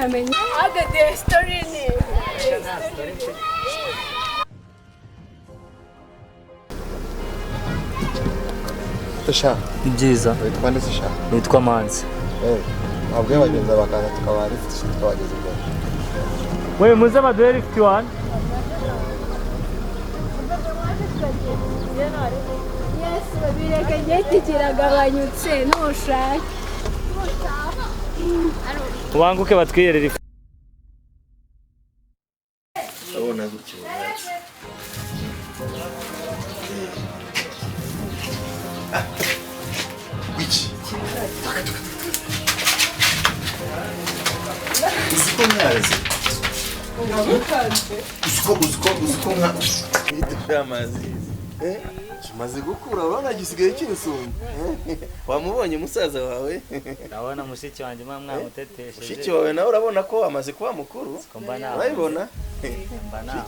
ukamenya agade story ni Tasha byiza witwa nde Tasha nitwa Manzi abwe bagenza bakaza tukaba rifite twageze imbere wewe muze baduhe lift 1 yes babireke giti kiragabanyutse nushaka ubanguke batwiyere lift abona gutyo Which? Uziko mwazi. Uziko nka. Idamazi. Kimaze gukura urabona gisigaye kinsumba. Wamubonye musaza wawe? Ndabona mushiki wanje mwamutetesheje. Mushiki wawe nawe urabona ko amaze kuba mukuru? Urabibona? Mbana.